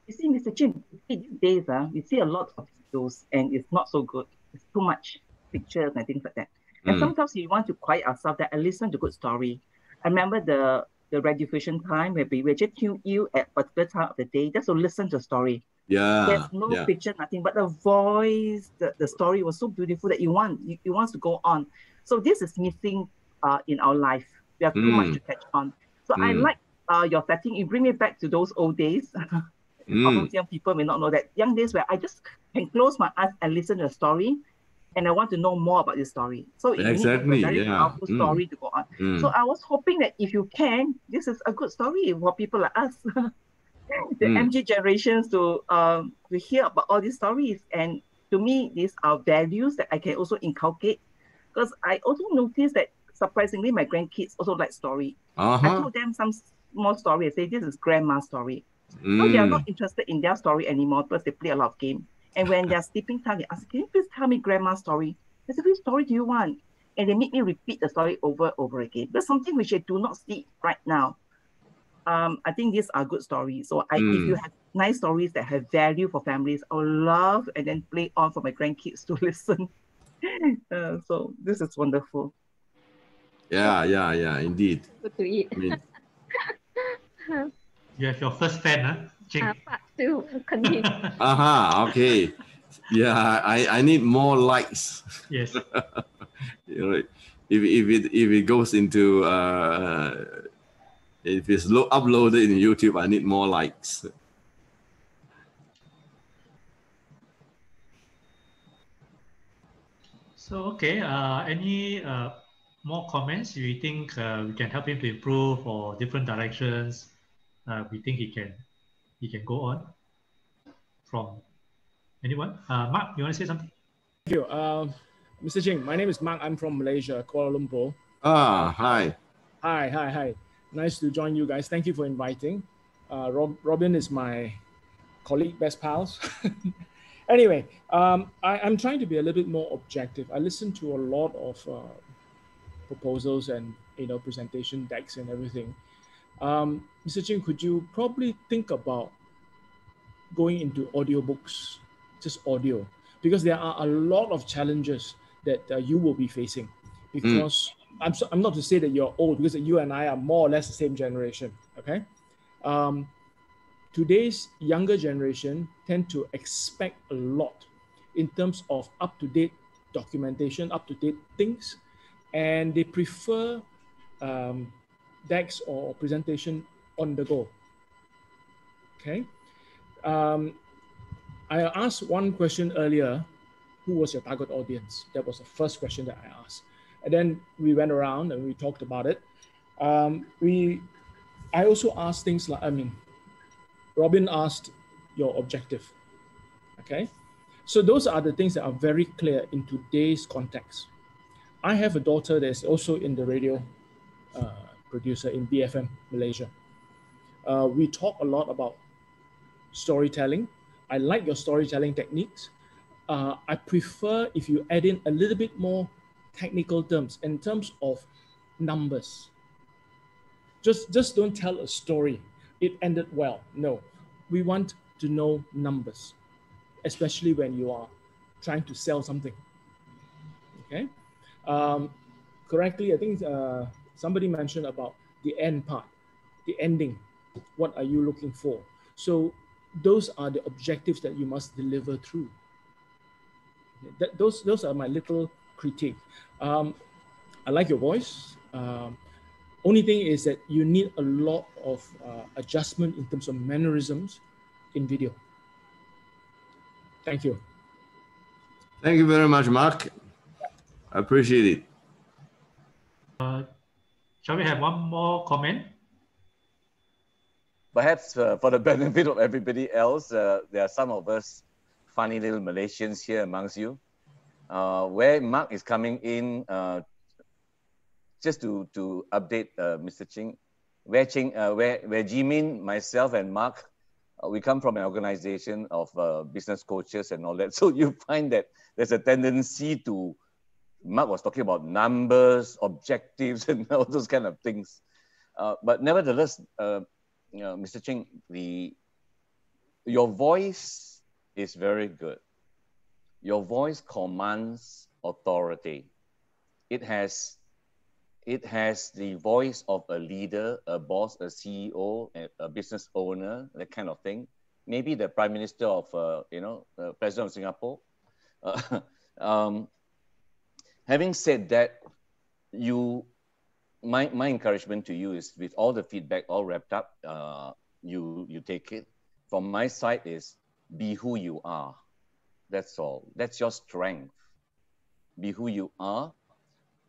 You see, Mr. Chin, these days we see a lot of videos and it's not so good. too much pictures and things like that. And sometimes we want to quiet ourselves that I listen to good story. I remember the registration time where we just tune you at a particular time of the day just to listen to a story. Yeah. There's no picture, nothing, but the voice, the story was so beautiful that you want to go on. So this is missing in our life. We have too much to catch on. So I like your setting. You bring me back to those old days. Almost young people may not know that young days where I just can close my eyes and listen to a story, and I want to know more about this story. So it needs a very powerful story to go on. So I was hoping that if you can, this is a good story for people like us, the MG generations, to hear about all these stories. And to me, these are values that I can also inculcate, because I also noticed that surprisingly, my grandkids also like story. I told them some small story. I say, this is grandma's story. So they are not interested in their story anymore because they play a lot of games. And when they're sleeping time, they ask, can you please tell me grandma's story? I said, which story do you want? And they make me repeat the story over and over again. That's something which I do not see right now. I think these are good stories. So if you have nice stories that have value for families, I would love and then play on for my grandkids to listen. So this is wonderful. Yeah, indeed. Good to eat. I mean, You have your first fan, huh? Ching. Part 2, continue. Okay. Yeah, I need more likes. Yes. You know, if it goes into if it's uploaded in YouTube, I need more likes. So okay, any more comments you think we can help him to improve, or different directions we think he can go on from anyone? Mark, you want to say something? Thank you. Mr. Ching, my name is Mark. I'm from Malaysia, Kuala Lumpur. Hi. Hi. Nice to join you guys. Thank you for inviting. Robin is my colleague, best pals. Anyway, I'm trying to be a little bit more objective. I listen to a lot of proposals and presentation decks and everything. Mr. Ching, could you probably think about going into audiobooks, just audio, because there are a lot of challenges that you will be facing. Because I'm not to say that you're old, because you and I are more or less the same generation. Okay. Today's younger generation tend to expect a lot in terms of up-to-date documentation, up-to-date things, and they prefer decks or presentation on the go. Okay. I asked one question earlier, who was your target audience? That was the first question that I asked. And then we went around and we talked about it. I also asked things like, Robin asked your objective, okay? So those are the things that are very clear in today's context. I have a daughter that's also in the radio producer in BFM Malaysia. We talk a lot about storytelling. I like your storytelling techniques. I prefer if you add in a little bit more technical terms in terms of numbers. Just don't tell a story. It ended well. No, we want to know numbers, especially when you are trying to sell something. Okay. Correctly, I think somebody mentioned about the end part, the ending. What are you looking for? So those are the objectives that you must deliver through. Those are my little critique. I like your voice. Only thing is that you need a lot of adjustment in terms of mannerisms in video. Thank you. Thank you very much, Mark. I appreciate it. Shall we have one more comment? Perhaps for the benefit of everybody else, there are some of us funny little Malaysians here amongst you. Where Mark is coming in, just to update Mr. Ching, where Jimin, myself, and Mark, we come from an organization of business coaches and all that. So you find that there's a tendency to, Mark was talking about numbers, objectives, and all those kind of things. But nevertheless, Mr. Ching, your voice is very good. Your voice commands authority. It has the voice of a leader, a boss, a CEO, a business owner, that kind of thing. Maybe the Prime Minister of, President of Singapore. Having said that, my encouragement to you is, with all the feedback all wrapped up, you take it. From my side is, be who you are. That's all. That's your strength. Be who you are.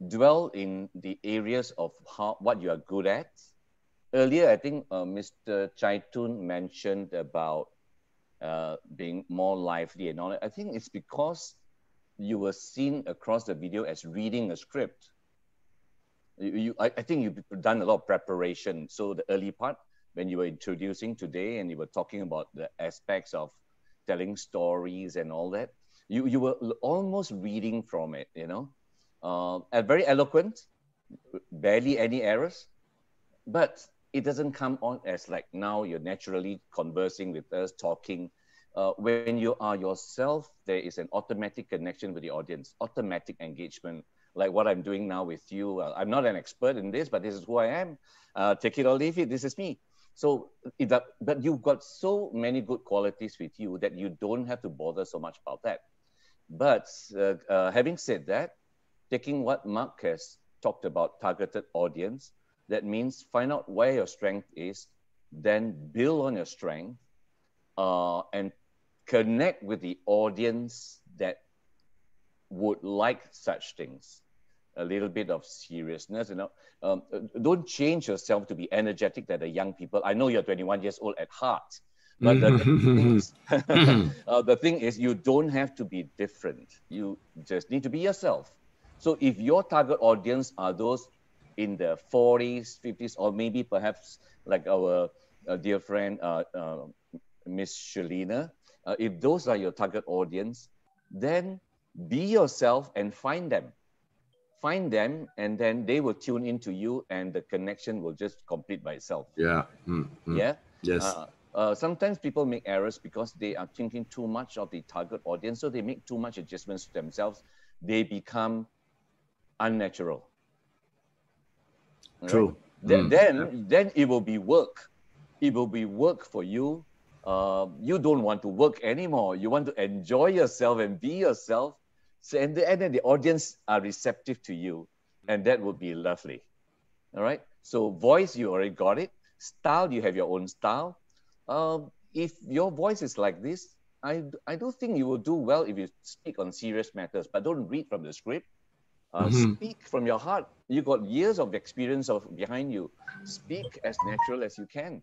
Dwell in the areas of what you are good at. Earlier, I think Mr. Chaitun mentioned about being more lively and all that. I think it's because you were seen across the video as reading a script. I think you've done a lot of preparation. So the early part, when you were introducing today and you were talking about the aspects of telling stories and all that, you were almost reading from it, very eloquent, barely any errors, but it doesn't come on as like now you're naturally conversing with us, talking. When you are yourself, there is an automatic connection with the audience, automatic engagement, like what I'm doing now with you. I'm not an expert in this, but this is who I am. Take it or leave it, this is me. So, but you've got so many good qualities with you that you don't have to bother so much about that. But having said that, taking what Mark has talked about, targeted audience, that means find out where your strength is, then build on your strength, and connect with the audience that would like such things. A little bit of seriousness, don't change yourself to be energetic that the young people. I know you're 21 years old at heart, but the thing is, you don't have to be different. You just need to be yourself. So if your target audience are those in the 40s, 50s, or maybe perhaps like our dear friend, Miss Shalina, if those are your target audience, then be yourself and find them. Find them, and then they will tune into you, and the connection will just complete by itself. Yeah. Yeah. Yes. Sometimes people make errors because they are thinking too much of the target audience, so they make too much adjustments to themselves. They become unnatural. True. Right? Then it will be work. It will be work for you. You don't want to work anymore. You want to enjoy yourself and be yourself. So, and then the audience are receptive to you, and that would be lovely. All right. So voice, you already got it. Style, you have your own style. If your voice is like this, I do think you will do well if you speak on serious matters, but don't read from the script. Speak from your heart. You got years of experience behind you. Speak as natural as you can.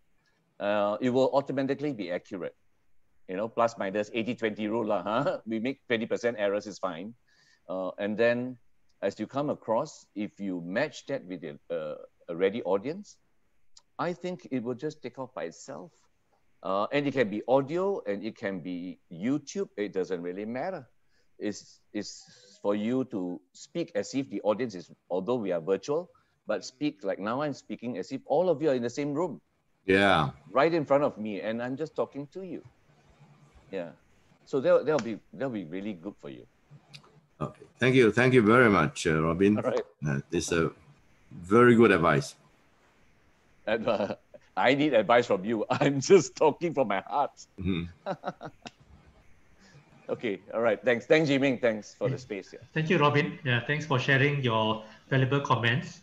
It will automatically be accurate. Plus minus 80-20 rule. We make 20% errors is fine. And then as you come across, if you match that with a ready audience, I think it will just take off by itself. And it can be audio and it can be YouTube. It doesn't really matter. It's for you to speak as if the audience is, although we are virtual, but speak like now I'm speaking as if all of you are in the same room. Yeah. Right in front of me, and I'm just talking to you. Yeah. So that'll be really good for you. Okay. Thank you very much, Robin. All right. It's a very good advice. And I need advice from you. I'm just talking from my heart. Okay. All right. Thanks, Jiming. Thanks for the space here. Thank you, Robin. Yeah. Thanks for sharing your valuable comments.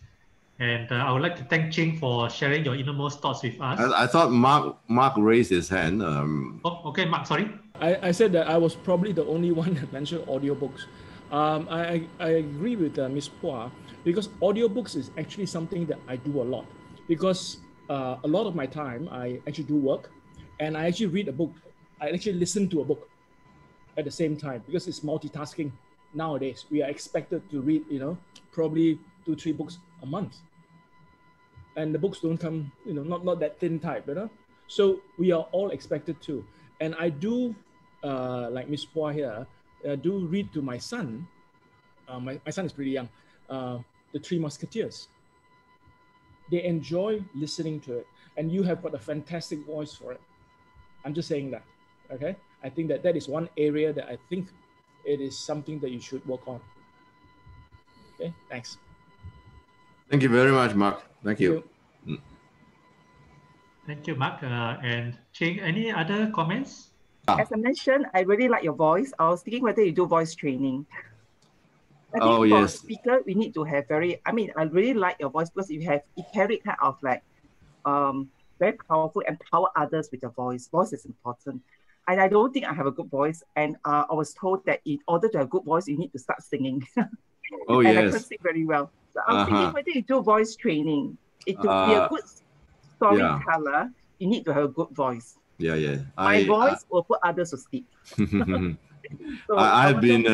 And I would like to thank Ching for sharing your innermost thoughts with us. I thought Mark raised his hand. Okay, Mark, sorry. I said that I was probably the only one that mentioned audiobooks. I agree with Ms. Phua, because audiobooks is actually something that I do a lot. Because a lot of my time, I actually do work, and I actually read a book. I actually listen to a book at the same time, because it's multitasking nowadays. We are expected to read, probably 2-3 books a month. And the books don't come, not that thin type, So we are all expected to. And I do, like Ms. Phua here, do read to my son. My son is pretty young. The Three Musketeers. They enjoy listening to it. And you have got a fantastic voice for it. I'm just saying that, okay? I think that is one area that I think it is something that you should work on. Okay, thanks. Thank you very much, Mark. Thank you. Thank you, Mark. And Ching, any other comments? As I mentioned, I really like your voice. I was thinking whether you do voice training. I think Oh, for yes. a speaker, we need to have I really like your voice because you carry kind of like very powerful, empower others with your voice. Voice is important. And I don't think I have a good voice. And I was told that in order to have a good voice, you need to start singing. Oh, and I yes. can't sing very well. So I was thinking whether you do voice training. To be a good storyteller, you need to have a good voice. Yeah. My voice will put others to sleep. So I've been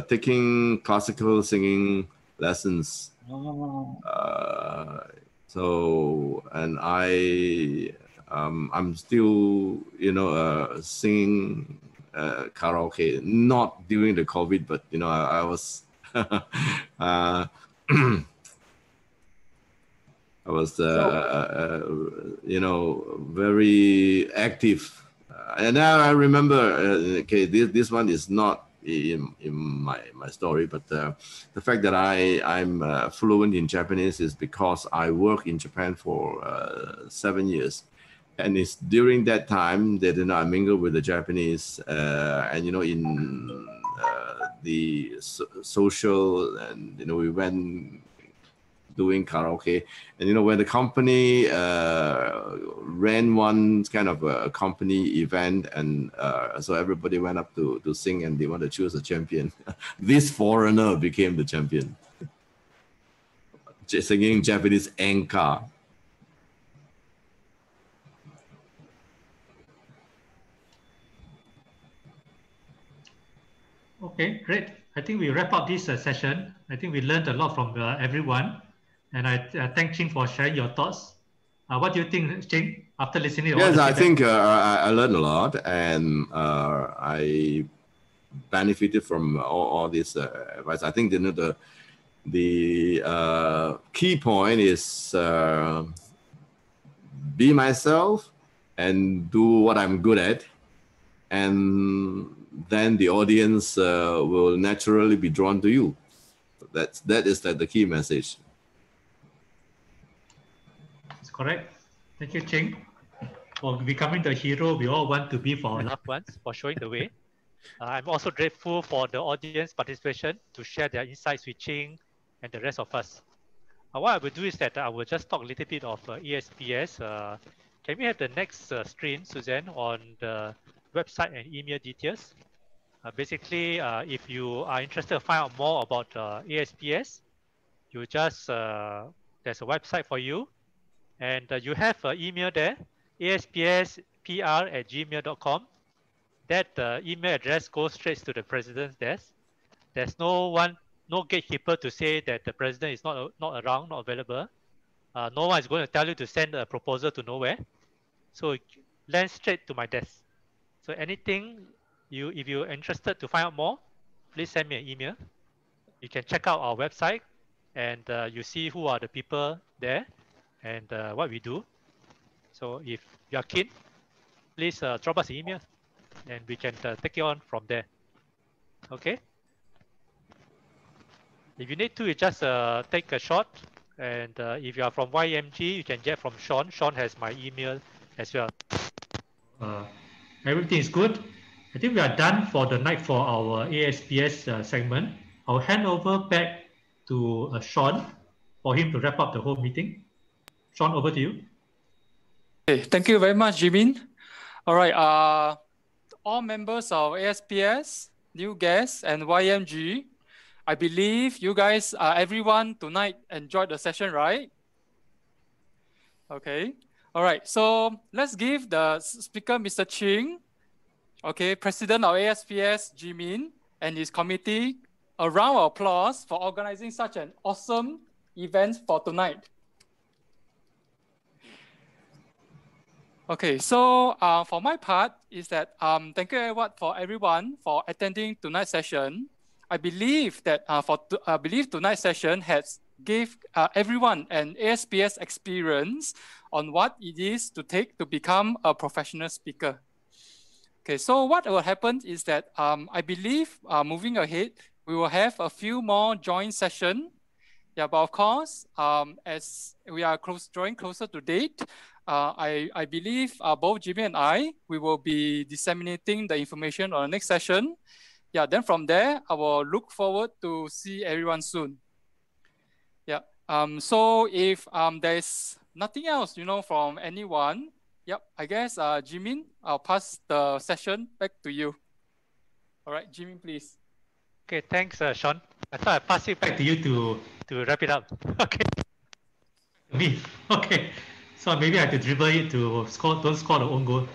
taking classical singing lessons. So, and I'm still, singing karaoke, not during the COVID, but, I was, I was, very active. And now I remember, okay, this one is not in my story, but the fact that I'm fluent in Japanese is because I worked in Japan for 7 years. And it's during that time that I mingled with the Japanese, and in the social, and we went doing karaoke, and when the company ran one kind of a company event, and so everybody went up to sing, and they want to choose a champion. This foreigner became the champion, singing Japanese enka. Okay, great. I think we wrap up this session. I think we learned a lot from everyone. And I thank Ching for sharing your thoughts. What do you think, Ching, after listening to all Yes, the I feedback? think I learned a lot, and I benefited from all this advice. I think the key point is be myself and do what I'm good at, and then the audience will naturally be drawn to you. That is the key message. Correct. Thank you, Ching, for becoming the hero we all want to be for our loved ones, for showing the way. I'm also grateful for the audience participation to share their insights with Ching and the rest of us. What I will do is that I will just talk a little bit of ESPS. Can we have the next screen, Suzanne, on the website and email details? Basically, if you are interested to find out more about ESPS, you just, there's a website for you. And you have an email there, aspspr@gmail.com. That email address goes straight to the president's desk. There's no gatekeeper to say that the president is not around, not available. No one is going to tell you to send a proposal to nowhere. So it lands straight to my desk. So anything, if you're interested to find out more, please send me an email. You can check out our website, and you see who are the people there and what we do. So if you are keen, please drop us an email, and we can take it on from there. Okay? If you need to, you just take a shot. And if you are from YMG, you can get from Sean. Sean has my email as well. Everything is good. I think we are done for the night for our ASPS segment. I'll hand over back to Sean for him to wrap up the whole meeting. Sean, over to you. Okay, thank you very much, Jimin. All right, all members of ASPS, new guests, and YMG, I believe you guys, everyone tonight enjoyed the session, right? Okay, all right, so let's give the speaker, Mr. Ching, okay, President of ASPS, Jimin, and his committee, a round of applause for organizing such an awesome event for tonight. Okay, so for my part is that thank you for everyone for attending tonight's session. I believe that tonight's session has gave everyone an ASPS experience on what it is to take to become a professional speaker. Okay, so what will happen is that I believe moving ahead, we will have a few more joint sessions. Yeah, but of course, as we are drawing closer to date, I believe both Jimmy and we will be disseminating the information on the next session. Yeah, then from there, I will look forward to see everyone soon. Yeah, so if there's nothing else, from anyone, yep, I guess, Jimin, I'll pass the session back to you. All right, Jimin, please. Okay, thanks, Sean. I thought I'd pass it back to you to wrap it up. Okay. Me? Okay. So maybe I have to dribble it to don't score the own goal.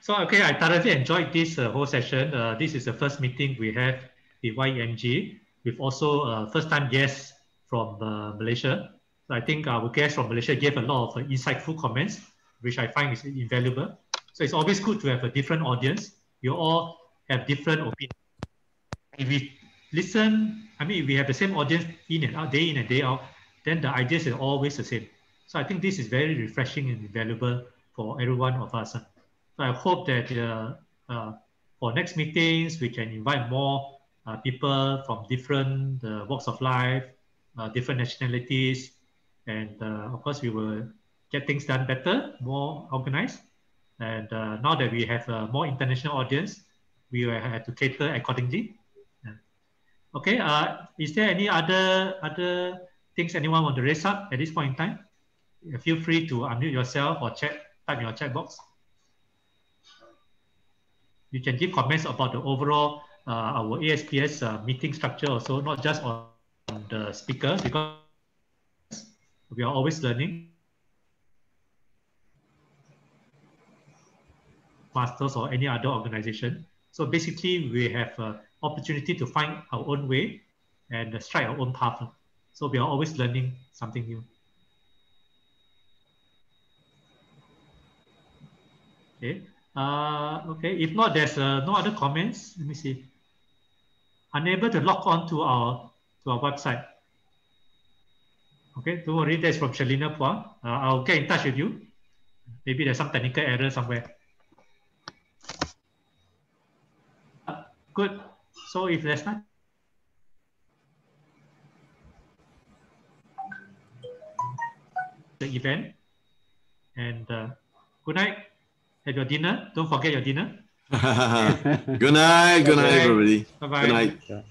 So, okay, I thoroughly enjoyed this whole session. This is the first meeting we have with YEMG, with also first-time guests from Malaysia. So I think our guests from Malaysia gave a lot of insightful comments, which I find is invaluable. So it's always good to have a different audience. You all have different opinions. If we listen, I mean, if we have the same audience in and out, day in and day out, then the ideas are always the same. So I think this is very refreshing and valuable for every one of us. So I hope that for next meetings, we can invite more people from different walks of life, different nationalities, and of course, we will get things done better, more organized. And now that we have a more international audience, we will have to cater accordingly. Okay, is there any other things anyone want to raise up at this point in time? Feel free to unmute yourself or type in your chat box. You can give comments about the overall our ASPS meeting structure also, not just on the speaker, because we are always learning. Masters or any other organization. So basically, we have opportunity to find our own way and strike our own path. So we are always learning something new. Okay. Okay. If not, there's no other comments. Let me see. Unable to log on to our website. Okay. Don't worry. That's from Shalina Pua. I'll get in touch with you. Maybe there's some technical error somewhere. Good. So if there's not the event, and good night. Have your dinner. Don't forget your dinner. Good night. Good night, everybody. Bye-bye. Good night. Yeah.